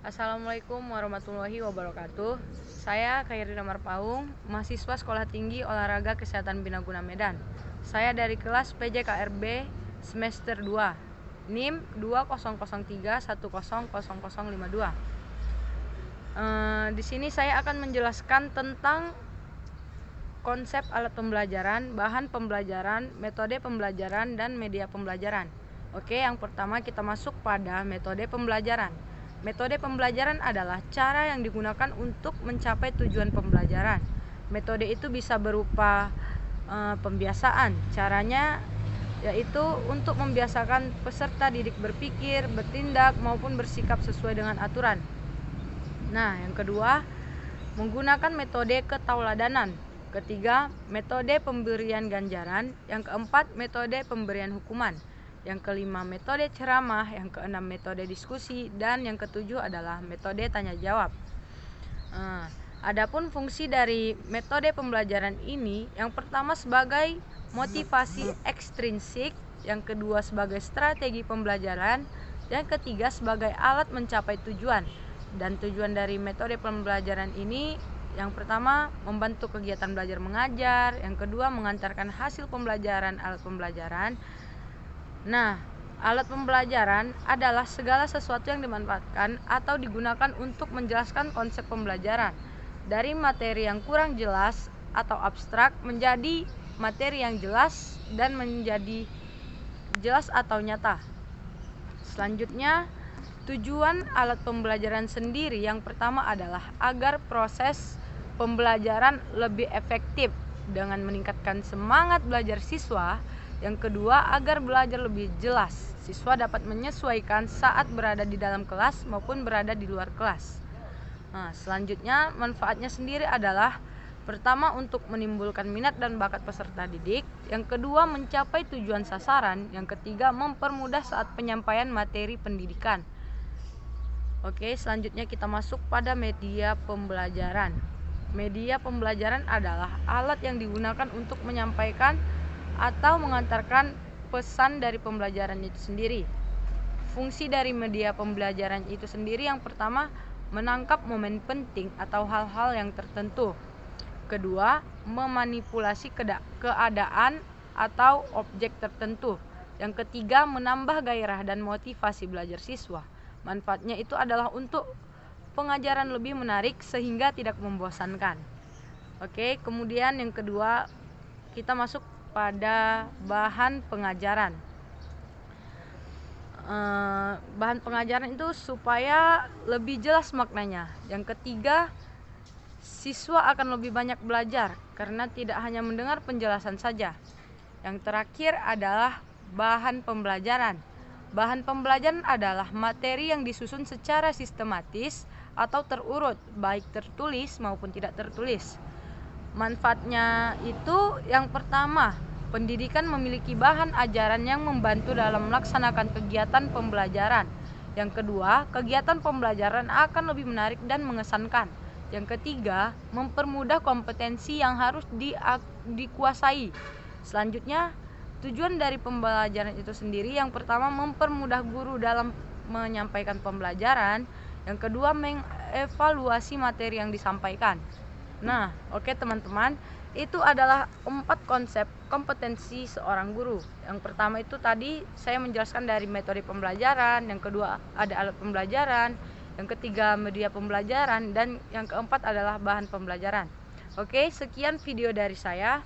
Assalamualaikum warahmatullahi wabarakatuh. Saya Khairina Marpaung, mahasiswa Sekolah Tinggi Olahraga Kesehatan Binaguna Medan. Saya dari kelas PJKRB semester 2, NIM 2003100052. Di sini saya akan menjelaskan tentang konsep alat pembelajaran, bahan pembelajaran, metode pembelajaran, dan media pembelajaran. Oke, yang pertama kita masuk pada metode pembelajaran. Metode pembelajaran adalah cara yang digunakan untuk mencapai tujuan pembelajaran. Metode itu bisa berupa pembiasaan. Caranya yaitu untuk membiasakan peserta didik berpikir, bertindak, maupun bersikap sesuai dengan aturan. Nah, yang kedua, menggunakan metode ketauladanan. Ketiga, metode pemberian ganjaran. Yang keempat, metode pemberian hukuman. Yang kelima, metode ceramah. Yang keenam, metode diskusi. Dan yang ketujuh adalah metode tanya jawab. Adapun fungsi dari metode pembelajaran ini, yang pertama sebagai motivasi ekstrinsik, yang kedua sebagai strategi pembelajaran, yang ketiga sebagai alat mencapai tujuan. Dan tujuan dari metode pembelajaran ini, yang pertama membantu kegiatan belajar mengajar, yang kedua mengantarkan hasil pembelajaran alat pembelajaran. Nah, alat pembelajaran adalah segala sesuatu yang dimanfaatkan atau digunakan untuk menjelaskan konsep pembelajaran dari materi yang kurang jelas atau abstrak menjadi materi yang jelas dan menjadi jelas atau nyata. Selanjutnya, tujuan alat pembelajaran sendiri yang pertama adalah agar proses pembelajaran lebih efektif dengan meningkatkan semangat belajar siswa. Yang kedua, agar belajar lebih jelas. Siswa dapat menyesuaikan saat berada di dalam kelas maupun berada di luar kelas. Selanjutnya, manfaatnya sendiri adalah pertama untuk menimbulkan minat dan bakat peserta didik. Yang kedua, mencapai tujuan sasaran. Yang ketiga, mempermudah saat penyampaian materi pendidikan. Oke, selanjutnya kita masuk pada media pembelajaran. Media pembelajaran adalah alat yang digunakan untuk menyampaikan atau mengantarkan pesan dari pembelajaran itu sendiri. Fungsi dari media pembelajaran itu sendiri, yang pertama menangkap momen penting atau hal-hal yang tertentu. Kedua, memanipulasi keadaan atau objek tertentu. Yang ketiga, menambah gairah dan motivasi belajar siswa. Manfaatnya itu adalah untuk pengajaran lebih menarik sehingga tidak membosankan. Oke, kemudian yang kedua kita masuk pada bahan pengajaran. Bahan pengajaran itu supaya lebih jelas maknanya. Yang ketiga, siswa akan lebih banyak belajar karena tidak hanya mendengar penjelasan saja. Yang terakhir adalah bahan pembelajaran. Bahan pembelajaran adalah materi yang disusun secara sistematis atau terurut, baik tertulis maupun tidak tertulis. Manfaatnya itu, yang pertama, pendidikan memiliki bahan ajaran yang membantu dalam melaksanakan kegiatan pembelajaran. Yang kedua, kegiatan pembelajaran akan lebih menarik dan mengesankan. Yang ketiga, mempermudah kompetensi yang harus dikuasai. Selanjutnya, tujuan dari pembelajaran itu sendiri, yang pertama mempermudah guru dalam menyampaikan pembelajaran. Yang kedua, mengevaluasi materi yang disampaikan. Nah, oke teman-teman, itu adalah 4 konsep kompetensi seorang guru. Yang pertama itu tadi saya menjelaskan dari metode pembelajaran, yang kedua ada alat pembelajaran, yang ketiga media pembelajaran, dan yang keempat adalah bahan pembelajaran. Oke, sekian video dari saya.